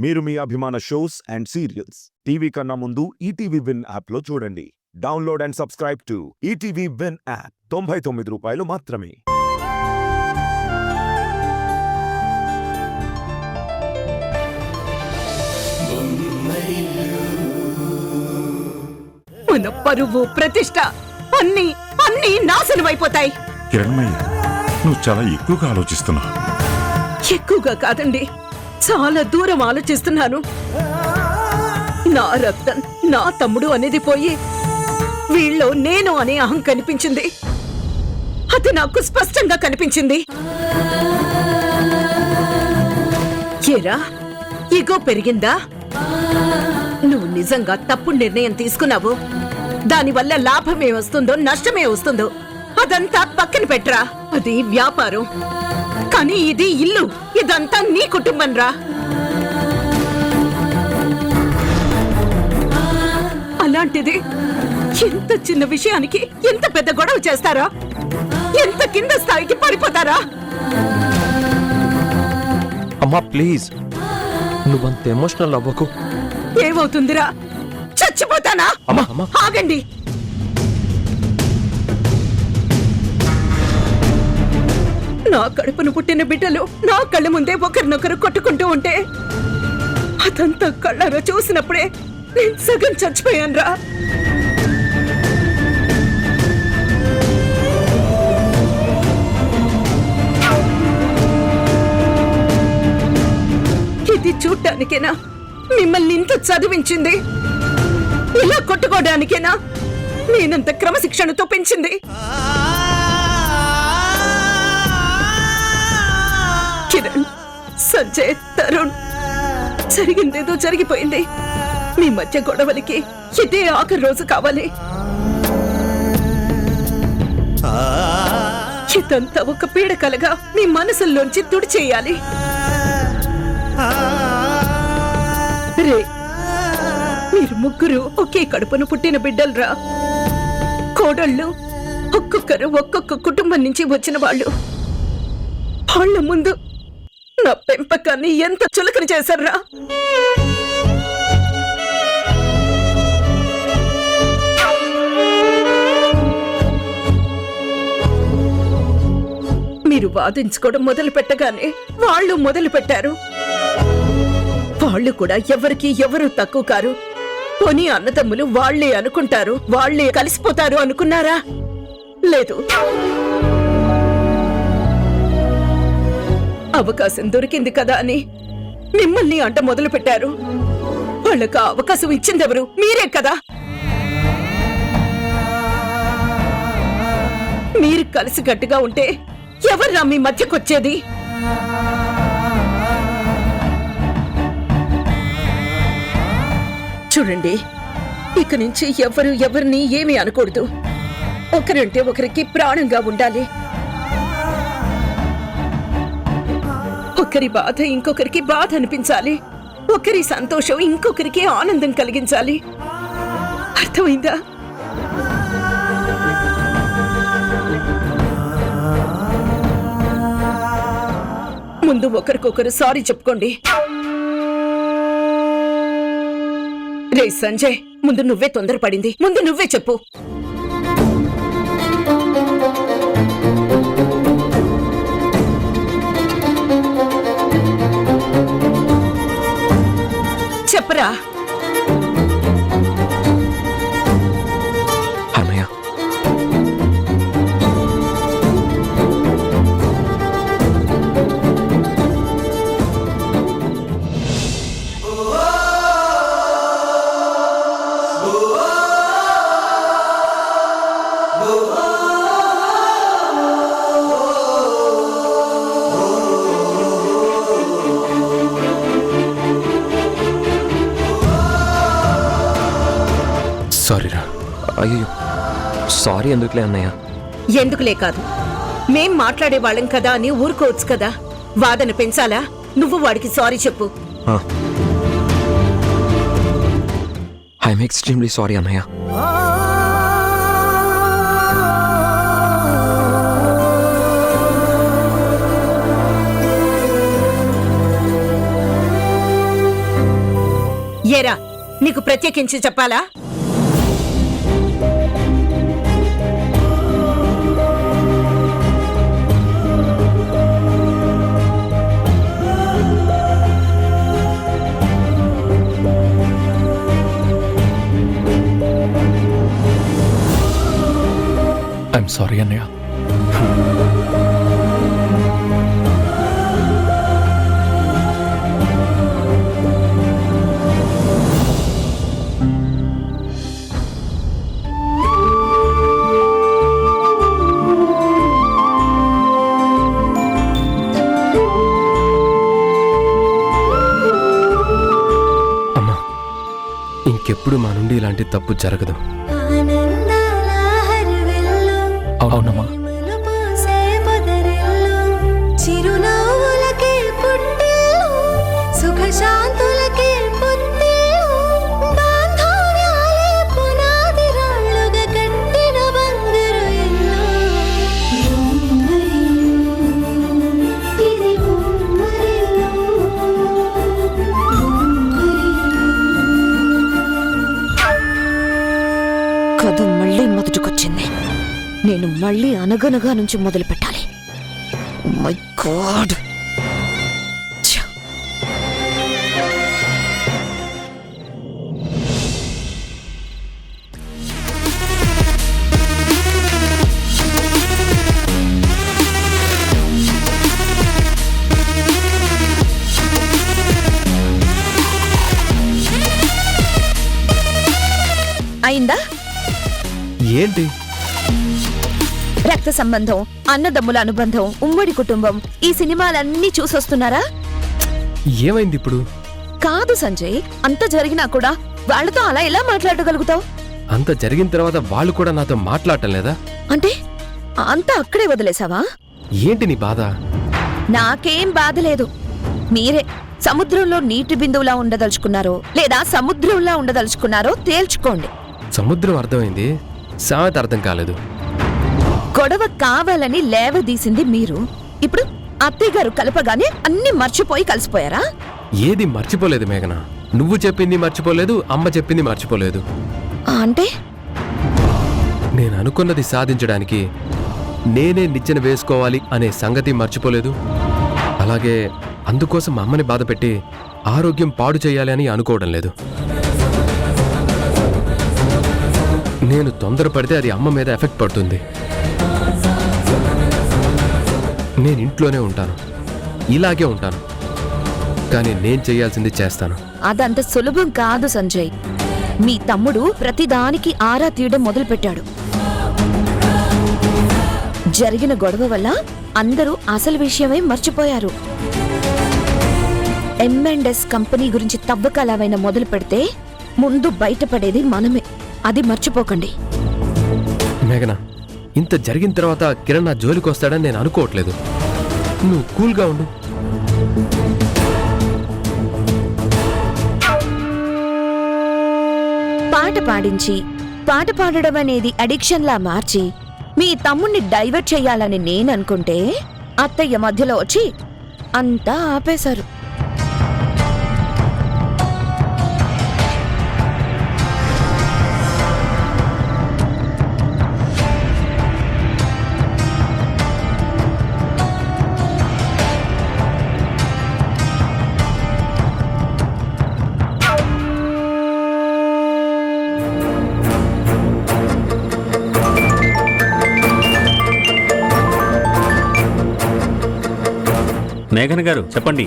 మీరు మీ అభిమాన shows and serials TV కన్నా ముందు ఈటీవీ విన్ యాప్లో చూడండి. Download and subscribe to ETV win app. 99 రూపాయలు మాత్రమే. మన పరువు ప్రతిష్ట అన్ని నాశనమైపోతాయి. కిరణ్మయ్య, నువ్వు చాలా ఎక్కువగా ఆలోచిస్తున్నావు. ఎక్కువగా కాదండి, చాలా దూరం ఆలోచిస్తున్నాను. నా రక్తం, నా తమ్ముడు అనేది పోయి వీళ్ళో నేను అనే అహం కనిపించింది. అది నాకు స్పష్టంగా కనిపించింది. ఏరా, ఇగో పెరిగిందా? నువ్వు నిజంగా తప్పుడు నిర్ణయం తీసుకున్నావు. దానివల్ల లాభమే వస్తుందో నష్టమే వస్తుందో అదంతా పక్కన పెట్టరా. అది వ్యాపారం, కానీ ఇది ఇల్లు. ఇదంతా నీ కుటుంబం రా. అలాంటిది ఎంత చిన్న విషయానికి ఎంత పెద్ద గొడవ చేస్తారా? ఎంత కింద స్థాయికి పడిపోతారా? అమ్మా ప్లీజ్, నువ్వంత ఎమోషనల్ అవ్వకు. ఏమవుతుందిరా? చచ్చిపోతానా? అమ్మా ఆగండి. నా కడుపును పుట్టిన బిడ్డలు నా కళ్ళ ముందే ఒకరినొకరు కొట్టుకుంటూ ఉంటే అదంతా కళ్ళారా చూసినప్పుడే నేను సగం చచ్చిపోయానురా. ఇది చూడ్డానికేనా మిమ్మల్ని ఇంత చదివించింది? ఇలా కొట్టుకోవడానికేనా నేనంత క్రమశిక్షణతో పెంచింది? కిరణ్, సంజయ్, తరుణ్, జరిగిందేదో జరిగిపోయింది. మీ మధ్య గొడవలకి ఇదే ఆఖరి రోజు కావాలి. ఇదంతా ఒక పీడకలగా మీ మనసుల్లోంచి తుడిచేయాలి. రే, మీరు ముగ్గురు ఒకే కడుపును పుట్టిన బిడ్డలరా. కోడళ్ళు ఒక్కొక్కరు ఒక్కొక్క కుటుంబం నుంచి వచ్చిన వాళ్ళు. వాళ్ళ ముందు నా పెంపకాన్ని ఎంత చులకన చేశారా? మీరు వాదించుకోవడం మొదలు పెట్టగానే వాళ్ళు మొదలు పెట్టారు. వాళ్ళు కూడా ఎవరికి ఎవరు తక్కువ కారు. పోనీ అన్నదమ్ములు వాళ్లే అనుకుంటారు, వాళ్లే కలిసిపోతారు అనుకున్నారా? లేదు. అవకాశం దొరికింది కదా అని మిమ్మల్ని అంట మొదలు పెట్టారు. వాళ్ళకు అవకాశం ఇచ్చిందెవరు? మీరే కదా. మీరు కలిసి గట్టిగా ఉంటే ఎవర్రా మీ మధ్యకొచ్చేది? చూడండి, ఇక నుంచి ఎవరు ఎవరిని ఏమీ అనకూడదు. ఒకరంటే ఒకరికి ప్రాణంగా ఉండాలి. ఒకరి బాధ ఇంకొకరికి బాధ అనిపించాలి. ఒకరి సంతోషం ఇంకొకరికి ఆనందం కలిగించాలి. అర్థమైందా? ముందు ఒకరికొకరు సారీ చెప్పుకోండి. రే సంజయ్, ముందు నువ్వే తొందరపడింది. ముందు నువ్వే చెప్పు. చెప్పరా. అన్నయ్య, సారీరా. అయ్యో, సారీ ఎందుకులే అన్నయ్య. ఎందుకులే కాదు, మేం మాట్లాడే వాళ్ళం కదా అని ఊరుకోవచ్చు కదా. వాదన పెంచాలా? నువ్వు వాడికి సారీ చెప్పు. ఐఎమ్ ఎక్స్ట్రీమ్లీ సారీ అన్నయ్య. ఏరా నీకు ప్రత్యేకించి చెప్పాలా? ఐఎమ్ సారీ అన్నయ్య. అమ్మా, ఇంకెప్పుడు మా నుండి ఇలాంటి తప్పు జరగదు. అవునమ్మా. కథ మళ్ళీ మొదటికొచ్చింది. నేను మళ్ళీ అనగనగా నుంచి మొదలు పెట్టాలి. My God. అయిందా? ఏంటి? రక్త సంబంధం, అన్నదమ్ముల అనుబంధం, ఉమ్మడి కుటుంబం, ఈ సినిమాలన్నీ చూసొస్తున్నారా? ఏమైంది ఇప్పుడు? కాదు సంజయ్, అంత జరిగినా కూడా వాళ్ళతో అలా ఎలా మాట్లాడగలుగుతావు? అంత జరిగిన తర్వాత వాళ్ళు కూడా నాతో మాట్లాడటం లేదా? అంటే అంతా అక్కడే వదిలేసావా? ఏంటి నీ బాధ? నాకేం బాధ లేదు. మీరే సముద్రంలో నీటి బిందువులా ఉండదలుచుకున్నారో లేదా సముద్రంలా ఉండదలుచుకున్నారో తేల్చుకోండి. సముద్రం అర్థమైంది, సామెత అర్థం కాలేదు. గొడవ కావాలని లేవదీసింది మీరు. ఇప్పుడు అత్తయ్య గారు కలపగానే అన్ని మర్చిపోయి కలిసిపోయారా? ఏది మర్చిపోలేదు మేఘన. నువ్వు చెప్పింది మర్చిపోలేదు, అమ్మ చెప్పింది మర్చిపోలేదు. అంటే నేను అనుకున్నది సాధించడానికి నేనే నిచ్చెన వేసుకోవాలి అనే సంగతి మర్చిపోలేదు. అలాగే అందుకోసం అమ్మని బాధపెట్టి ఆరోగ్యం పాడు చేయాలి అని అనుకోవడం లేదు. నేను తొందరపడితే అది అమ్మ మీద ఎఫెక్ట్ పడుతుంది. నేను ఇంట్లోనే ఉంటాను, ఇలాగే ఉంటాను, కానీ నేను చేయాల్సింది చేస్తాను. అదంత సులభం కాదు సంజయ్. మీ తమ్ముడు ప్రతిదానికి ఆరా తీయడం మొదలుపెట్టాడు. జరిగిన గొడవ వల్ల అందరూ అసలు విషయమే మర్చిపోయారు. M&S కంపెనీ గురించి తవ్వకాలవైనా మొదలు పెడితే ముందు బయటపడేది మనమే. అది మర్చిపోకండి. మేఘన, ఇంత జరిగిన తర్వాత కిరణ్ నా జోలికి వస్తాడని నేను అనుకోవట్లేదు. నువ్వు కూల్గా ఉండు. పాట పాడించి పాట పాడడం అనేది అడిక్షన్లా మార్చి మీ తమ్ముణ్ణి డైవర్ట్ చెయ్యాలని నేననుకుంటే అత్తయ్య మధ్యలో వచ్చి అంతా ఆపేశారు. మేఘన గారు చెప్పండి.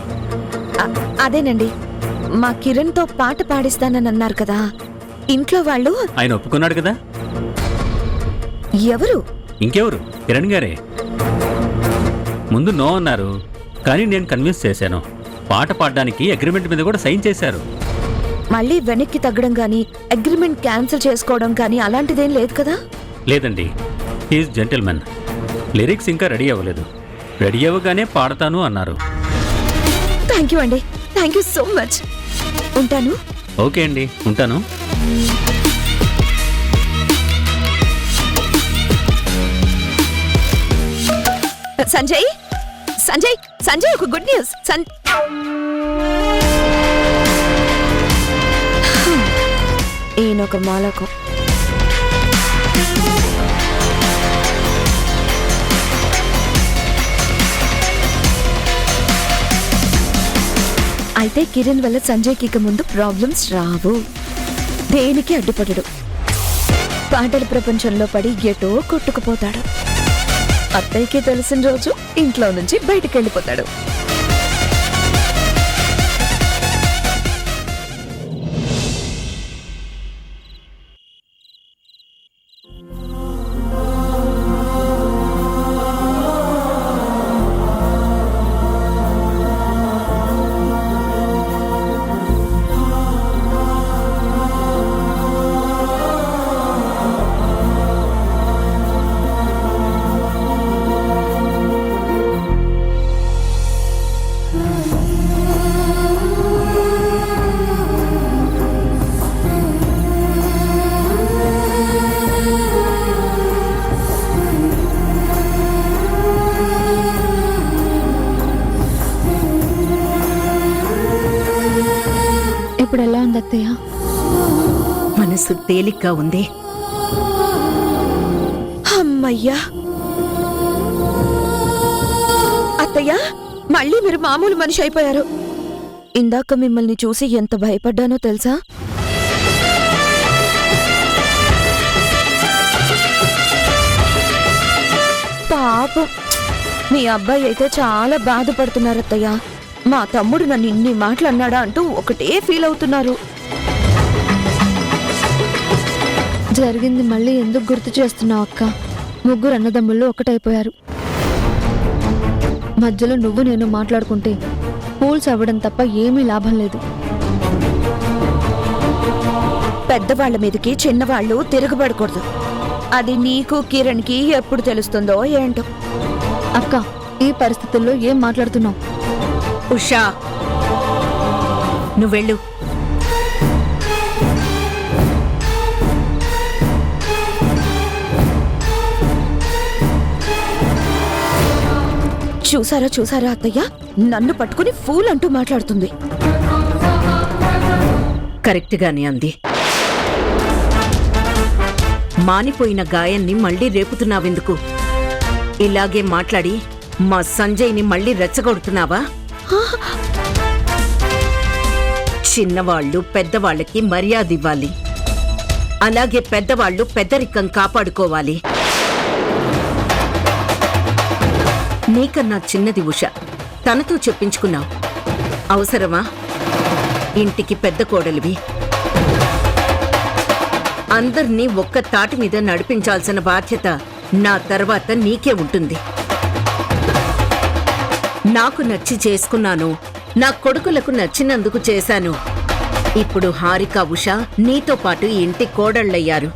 అదేనండి, మా కిరణ్తో పాట పాడిస్తానని అన్నారు కదా, ఇంట్లో వాళ్ళు. ఆయన ఒప్పుకున్నాడు కదా? ఎవరు? ఇంకెవరు, కిరణ్ గారే. ముందు నో అన్నారు, కానీ నేను కన్విన్స్ చేశాను. పాట పాడడానికి అగ్రిమెంట్ మీద కూడా సైన్ చేశారు. మళ్ళీ వెనక్కి తగ్గడం గానీ అగ్రిమెంట్ క్యాన్సిల్ చేసుకోవడం కానీ అలాంటిదేం లేదు కదా? లేదండి, హీఈస్ జెంటిల్మెన్. లిరిక్స్ ఇంకా రెడీ అవ్వలేదు, రెడీ అవ్వగానే పాడతాను అన్నారు. థ్యాంక్ యూ అండి, థ్యాంక్ యూ సో మచ్. ఉంటాను. ఓకే అండి, ఉంటాను. సంజయ్, సంజయ్, సంజయ్, ఒక గుడ్ న్యూస్. ఒక మాలకం. అయితే కిరణ్ వల్ల సంజయ్కి ఇక ముందు ప్రాబ్లమ్స్ రావు. దేనికి అడ్డుపడడు. పాటల ప్రపంచంలో పడి ఎటో కొట్టుకుపోతాడు. అత్తయ్యకి తెలిసిన రోజు ఇంట్లో నుంచి బయటికి వెళ్ళిపోతాడు. ఇప్పుడు ఎలా ఉంది అత్తయ్య? మనసు తేలిగ్గా ఉంది. అమ్మయ్యా! అత్తయ్య, మళ్ళీ మీరు మామూలు మనిషి అయిపోయారు. ఇందాక మిమ్మల్ని చూసి ఎంత భయపడ్డానో తెలుసా? పాపం, మీ అబ్బాయి అయితే చాలా బాధపడుతున్నారు అత్తయ్య. మా తమ్ముడు నన్ను ఇన్ని మాటలు అన్నాడా అంటూ ఒకటే ఫీల్ అవుతున్నారు. జరిగింది మళ్ళీ ఎందుకు గుర్తు చేస్తున్నావు అక్క? ముగ్గురు అన్నదమ్ముళ్ళు ఒకటైపోయారు. మధ్యలో నువ్వు నేను మాట్లాడుకుంటే పూల్స్ అవ్వడం తప్ప ఏమీ లాభం లేదు. పెద్దవాళ్ల మీదకి చిన్నవాళ్లు తిరగబడకూడదు. అది నీకు కిరణ్కి ఎప్పుడు తెలుస్తుందో ఏంటో. అక్క, ఈ పరిస్థితుల్లో ఏం మాట్లాడుతున్నావు? ఉషా, నువ్వెళ్ళు. చూసారా అత్తయ్య, నన్ను పట్టుకుని ఫూల్ అంటూ మాట్లాడుతుంది. కరెక్ట్గానే అంది. మానిపోయిన గాయాన్ని మళ్ళీ రేపుతున్నావెందుకు? ఇలాగే మాట్లాడి మా సంజయ్ని మళ్ళీ రెచ్చగొడుతున్నావా? చిన్నవాళ్లు పెద్దవాళ్ళకి మర్యాద ఇవ్వాలి. అలాగే పెద్దవాళ్లు పెద్దరికం కాపాడుకోవాలి. నీకన్నా చిన్నది ఉష, తనతో చెప్పించుకున్నావు. అవసరమా? ఇంటికి పెద్ద కోడలివి. అందర్నీ ఒక్క తాటి మీద నడిపించాల్సిన బాధ్యత నా తర్వాత నీకే ఉంటుంది. నాకు నచ్చి చేసుకున్నాను, నా కొడుకులకు నచ్చినందుకు చేశాను. ఇప్పుడు హారిక, ఉష నీతో పాటు ఈ ఇంటి కోడళ్ళయ్యారు.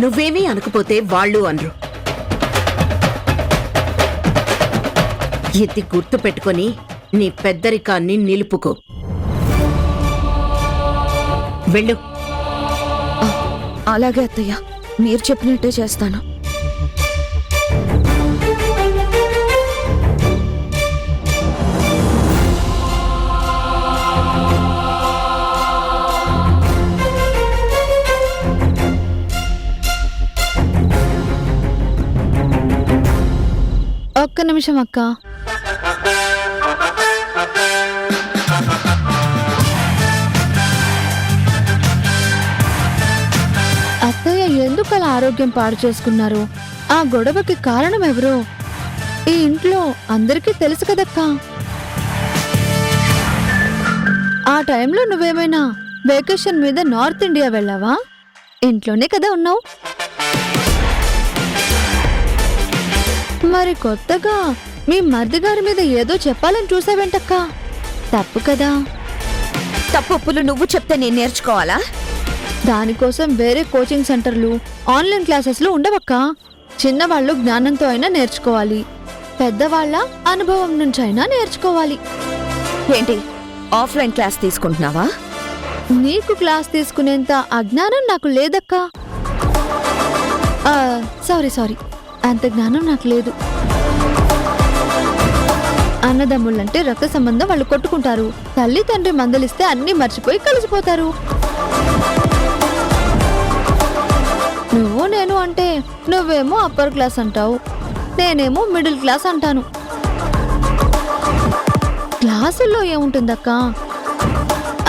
నువ్వేమీ అనకపోతే వాళ్ళు అనరు. ఇది గుర్తు పెట్టుకొని నీ పెద్దరికాన్ని నిలుపుకో. వెళ్ళు. అలాగే అత్తయ్య, మీరు చెప్పినట్టే చేస్తాను. ఒక్క నిమిషం అక్క. అత్తయ్య ఎందుకు అలా ఆరోగ్యం పాడు చేసుకున్నారు? ఆ గొడవకి కారణం ఎవరు? ఈ ఇంట్లో అందరికీ తెలుసు కదక్కా. ఆ టైంలో నువ్వేమైనా వెకేషన్ మీద నార్త్ ఇండియా వెళ్ళావా? ఇంట్లోనే కదా ఉన్నావు. మరి కొత్తగా మీ మరిది గారి మీద ఏదో చెప్పాలని చూసావేంటక్కా? తప్పు కదా. తప్పులు నువ్వు చెప్తే నేను నేర్చుకోవాలా? దానికోసం వేరే కోచింగ్ సెంటర్లు, ఆన్లైన్ క్లాసెస్లు ఉండవక్కా. చిన్నవాళ్ళు జ్ఞానంతో అయినా నేర్చుకోవాలి, పెద్దవాళ్ళ అనుభవం నుంచి అయినా నేర్చుకోవాలి. ఏంటి, ఆఫ్లైన్ క్లాస్ తీసుకుంటున్నావా? నీకు క్లాస్ తీసుకునేంత అజ్ఞానం నాకు లేదక్కా. సారీ, అంత జ్ఞానం నాకు లేదు. అన్నదమ్ముళ్ళంటే రక్త సంబంధం, వాళ్ళు కొట్టుకుంటారు. తల్లి తండ్రి మందలిస్తే అన్నీ మర్చిపోయి కలిసిపోతారు. నేను అంటే నువ్వేమో అప్పర్ క్లాస్ అంటావు, నేనేమో మిడిల్ క్లాస్ అంటాను. క్లాసుల్లో ఏముంటుందక్క,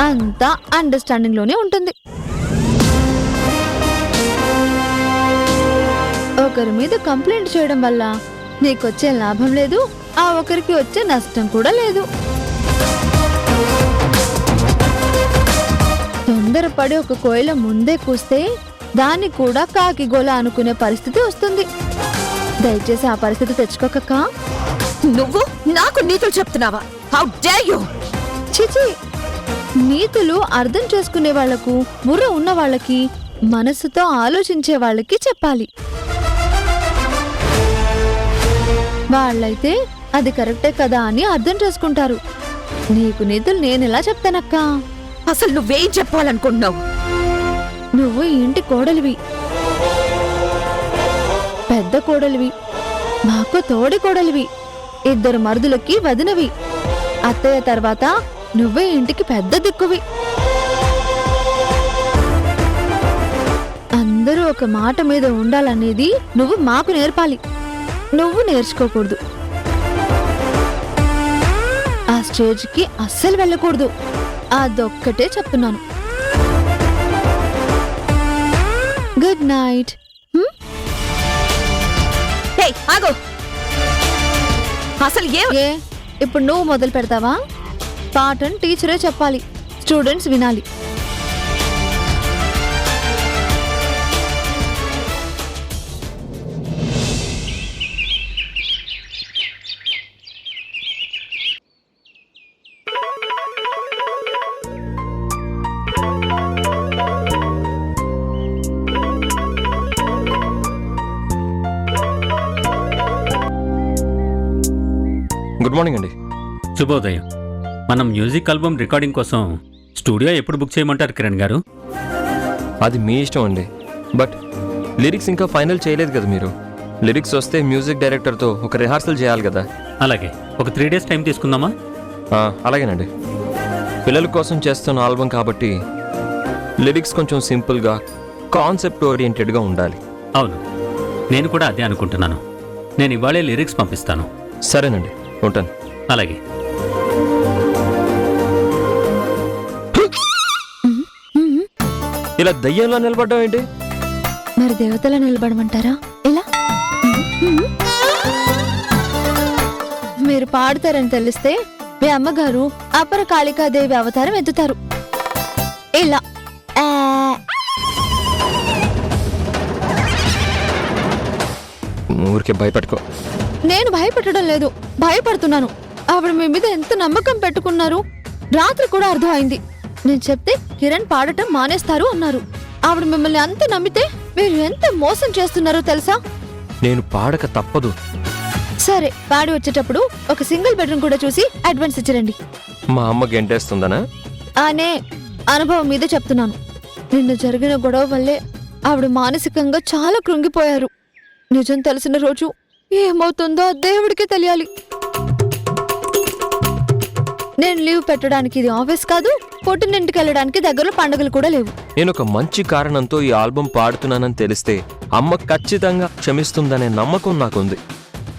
అంతా అండర్స్టాండింగ్ లోనే ఉంటుంది. ఒకరి మీద కంప్లైంట్ చేయడం వల్ల నీకొచ్చే లాభం లేదు, ఆ ఒకరికి వచ్చే నష్టం కూడా లేదు. తొందరపడి ఒక కోయిల ముందే కూస్తే దాన్ని కూడా కాకి గోల అనుకునే పరిస్థితి వస్తుంది. దయచేసి ఆ పరిస్థితి తెచ్చుకోకక్క. నువ్వు నాకు నీతులు చెప్తున్నావా? How dare you! చిచి, నీతులు అర్థం చేసుకునే వాళ్లకు, బుర్ర ఉన్న వాళ్ళకి, మనసుతో ఆలోచించే వాళ్ళకి చెప్పాలి. వాళ్ళైతే అది కరెక్టే కదా అని అర్థం చేసుకుంటారు. నీకు నీతులు నేనెలా చెప్తానక్కా? అసలు నువ్వేం చెప్పాలనుకుంటున్నావు? నువ్వు ఈ ఇంటి కోడలివి, పెద్ద కోడలివి, మాకు తోడి కోడలివి, 2 మరుదులకి వదినవి, అత్తయ్య తర్వాత నువ్వే ఇంటికి పెద్ద దిక్కువి. అందరూ ఒక మాట మీద ఉండాలనేది నువ్వు మాకు నేర్పాలి, నువ్వు నేర్చుకోకూడదు. ఆ స్టేజ్కి అస్సలు వెళ్ళకూడదు, అదొక్కటే చెప్తున్నాను. Good night. ఆగు! అసలు ఏ ఇప్పుడు నువ్వు మొదలు పెడతావా? పాఠం టీచరే చెప్పాలి, స్టూడెంట్స్ వినాలి. గుడ్ మార్నింగ్ అండి. శుభోదయం. మనం మ్యూజిక్ ఆల్బమ్ రికార్డింగ్ కోసం స్టూడియో ఎప్పుడు బుక్ చేయమంటారు కిరణ్ గారు? అది మీ ఇష్టం అండి, బట్ లిరిక్స్ ఇంకా ఫైనల్ చేయలేదు కదా మీరు. లిరిక్స్ వస్తే మ్యూజిక్ డైరెక్టర్తో ఒక రిహార్సల్ చేయాలి కదా. అలాగే ఒక 3 days టైం తీసుకుందామా? అలాగేనండి. పిల్లల కోసం చేస్తున్న ఆల్బమ్ కాబట్టి లిరిక్స్ కొంచెం సింపుల్గా, కాన్సెప్ట్ ఓరియంటెడ్గా ఉండాలి. అవును, నేను కూడా అదే అనుకుంటున్నాను. నేను ఇవాళే లిరిక్స్ పంపిస్తాను. సరేనండి, ఉంటాను. అలాగే. ఇలా దయ్యంలో నిలబడ్డం ఏంటి? మరి దేవతలా నిలబడమంటారా? ఎలా? మీరు పాడతారని తెలిస్తే మీ అమ్మగారు అపర కాళికాదేవి అవతారం ఎత్తుతారు. ఇలా ఊరికే భయపెట్టుకో. నేను భయపెట్టడం లేదు, భయపడుతున్నాను. ఆవిడ మీ మీద ఎంత నమ్మకం పెట్టుకున్నారు. రాత్రి కూడా అర్థమైంది. నేను చెప్తే కిరణ్ పాడటం మానేస్తారు అన్నారు. ఆవిడ మిమ్మల్ని అంత నమ్మితే మీరు ఎంత మోసం చేస్తున్నారో తెలుసా? నేను పాడక తప్పదు. సరే, పాడి వచ్చేటప్పుడు ఒక సింగిల్ బెడ్రూమ్ కూడా చూసి అడ్వాన్స్ ఇచ్చిరండి. మా అమ్మ గెంటేస్తుందనా? అనే అనుభవం మీద చెప్తున్నాను. నిన్న జరిగిన గొడవ వల్లే ఆవిడ మానసికంగా చాలా కృంగిపోయారు. నిజం తెలిసిన రోజు ఏమవుతుందో దేవుడికి తెలియాలి. నేను లీవ్ పెట్టడానికి ఇది ఆఫీస్ కాదు, పుట్టినింటికి వెళ్ళడానికి దగ్గరలో పండుగలు కూడా లేవు. నేను ఒక మంచి కారణంతో ఈ ఆల్బమ్ పాడుతున్నానని తెలిస్తే అమ్మ ఖచ్చితంగా క్షమిస్తుందనే నమ్మకం నాకుంది.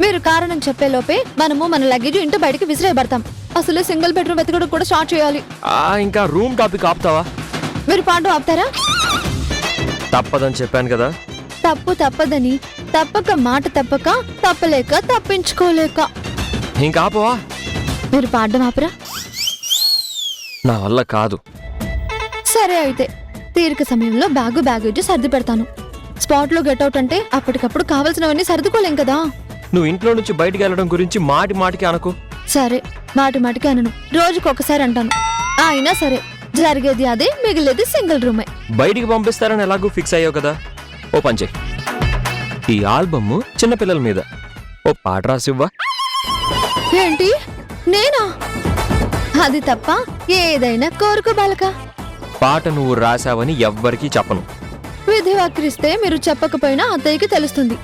మీరు కారణం చెప్పేలోపే మనము మన లగేజ్ ఇంటి బయటికి విసిరేయబడతాం. అసలు సింగిల్ బెడ్రూమ్ వెతకడం కూడా స్టార్ట్ చేయాలి. ఇంకా రూమ్ టాపిక్ ఆపుతావా? మీరు పాడడం ఆపుతారా? తప్పదని చెప్పాను కదా. తప్పు తప్పదని, తప్పక మాట తప్పక, తప్పలేక తప్పించుకోలేక. ఇంకా ఆపవా? మీరు పాడడం ఆపరా? నా వల్ల కాదు. సరే అయితే తీరిక సమయంలో బ్యాగేజ్ సర్ది పెడతాను. స్పాట్ లో గెట్అవుట్ అంటే అప్పటికప్పుడు కావాల్సినవన్నీ సర్దుకోలేం కదా. నువ్వు ఇంట్లో నుంచి బయటికి వెళ్ళడం గురించి మాటికి అనకు. సరే, మాటికి అనను, రోజుకొకసారి అంటాను. అయినా సరే, జరిగేది అదే, మిగిలేది సింగిల్ రూమే. బయటికి పంపిస్తారని ఎలాగూ ఫిక్స్ అయ్యావు కదా. ఓ పంచే, ఈ ఆల్బమ్ చిన్నపిల్లల మీద ఓ పాట రాసివ్వా? ఏంటి, నేనా? అది తప్ప ఏదైనా కోరుకో బాలక. పాట నువ్వు రాసావని ఎవ్వరికీ చెప్పను. విధి వక్రిస్తే మీరు చెప్పకపోయినా అత్తయ్యకి తెలుస్తుంది.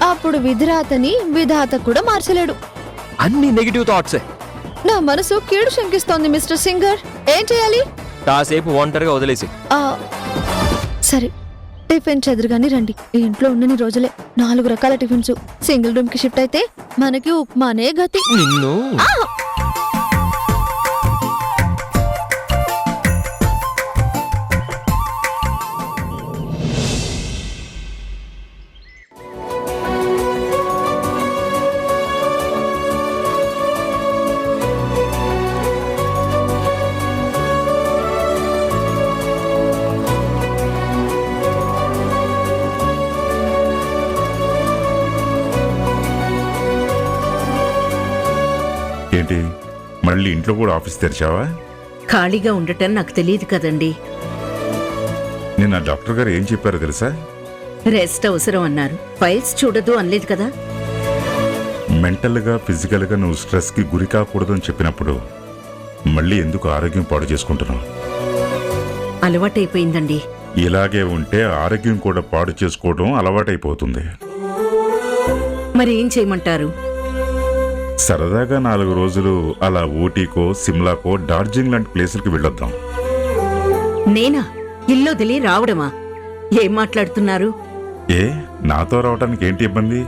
అప్పుడు విధిరాతని విధాత కూడా మార్చలేడు. అన్ని నెగిటివ్ థాట్సే. నా మనసు కీడు శంకిస్తోంది మిస్టర్ సింగర్. ఏం చేయాలి? కాసేపు ఒంటరిగా వదిలేసి. సరే, టిఫిన్ చెదురుగాని రండి. ఈ ఇంట్లో ఉండని రోజులే 4 రకాల టిఫిన్స్. సింగిల్ రూమ్ కి షిఫ్ట్ అయితే మనకి ఉప్మానే గతి. నిన్ను ఏంటి మళ్ళీ ఇంట్లో కూడా ఆఫీస్ తెరిచావా? ఖాళీగా ఉండటం నాకు తెలియదు కదండి. నిన్న డాక్టర్ గారు ఏం చెప్పారో తెలుసా? రెస్ట్ అవసరం అన్నారు. ఫైల్స్ చూడదు అనలేదు కదా. మెంటల్గా ఫిజికల్గా నువ్వు స్ట్రెస్కి గురి కాకూడదని చెప్పినప్పుడు మళ్ళీ ఎందుకు ఆరోగ్యం పాడు చేసుకుంటున్నావు? అలవాటైపోయిందండి. ఇలాగే ఉంటే ఆరోగ్యం కూడా పాడు చేసుకోవడం అలవాటైపోతుంది. మరి ఏం చేయమంటారు? సరదాగా 4 రోజులు అలా ఊటీకో సిమ్లాకో డార్జిలింగ్ లాంటి ప్లేసులకి వెళ్ళొద్దాం. నేనా? ఇల్లు వదిలి రావడమా? ఏం మాట్లాడుతున్నారు? ఏ నాతో రావడానికి ఏంటి ఇబ్బంది?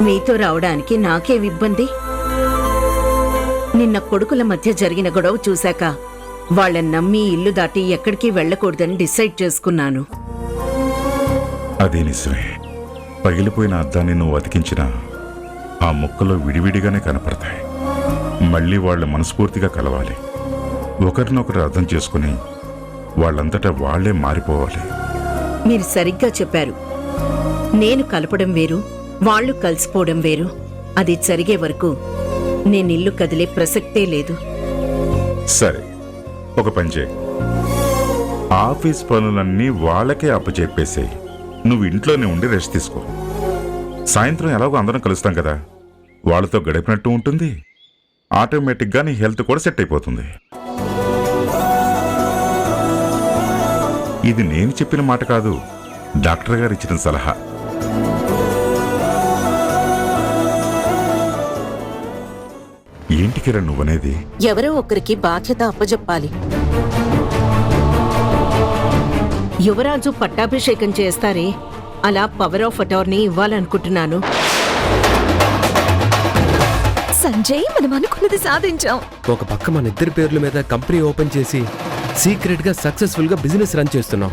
మీతో రావడానికి నాకేం ఇబ్బంది? నిన్న కొడుకుల మధ్య జరిగిన గొడవ చూశాక వాళ్ళని నమ్మి ఇల్లు దాటి ఎక్కడికి వెళ్ళకూడదని డిసైడ్ చేసుకున్నాను. అదే నిజమే. పగిలిపోయిన అద్దాన్ని నువ్వు అతికించినా ఆ ముక్కలు విడివిడిగానే కనపడతాయి. మళ్ళీ వాళ్ళ మనస్ఫూర్తిగా కలవాలి. ఒకరినొకరు అర్థం చేసుకుని వాళ్ళంతటా వాళ్లే మారిపోవాలి. మీరు సరిగ్గా చెప్పారు. నేను కలపడం వేరు, వాళ్ళు కలిసిపోవడం వేరు. అది జరిగే వరకు నేను ఇల్లు కదిలే ప్రసక్తే లేదు. సరే, ఒక పని చేయి. ఆఫీస్ పనులన్నీ వాళ్ళకే అప్పచెప్పేసేయి. నువ్వు ఇంట్లోనే ఉండి రెస్ట్ తీసుకో. సాయంత్రం ఎలాగో అందరం కలుస్తాం కదా, వాళ్ళతో గడిపినట్టు ఉంటుంది. ఆటోమేటిక్గా నీ హెల్త్ కూడా సెట్ అయిపోతుంది. ఇది నేను చెప్పిన మాట కాదు, డాక్టర్ గారు ఇచ్చిన సలహా. ఏంటి కిరణ్ నువ్వనేది? ఎవరో ఒకరికి బాధ్యత అప్పజెప్పాలి. యువరాజు పట్టాభిషేకం చేస్తారే, అలా పవర్ ఆఫ్ అటార్నీ ఇవ్వాలనుకుంటున్నాను. సంజయ్, మనం అనుకున్నది సాధించాం. ఒక పక్క మన ఇద్దరి పేర్ల మీద కంపెనీ ఓపెన్ చేసి సీక్రెట్ గా సక్సెస్ఫుల్ గా బిజినెస్ రన్ చేస్తున్నాం.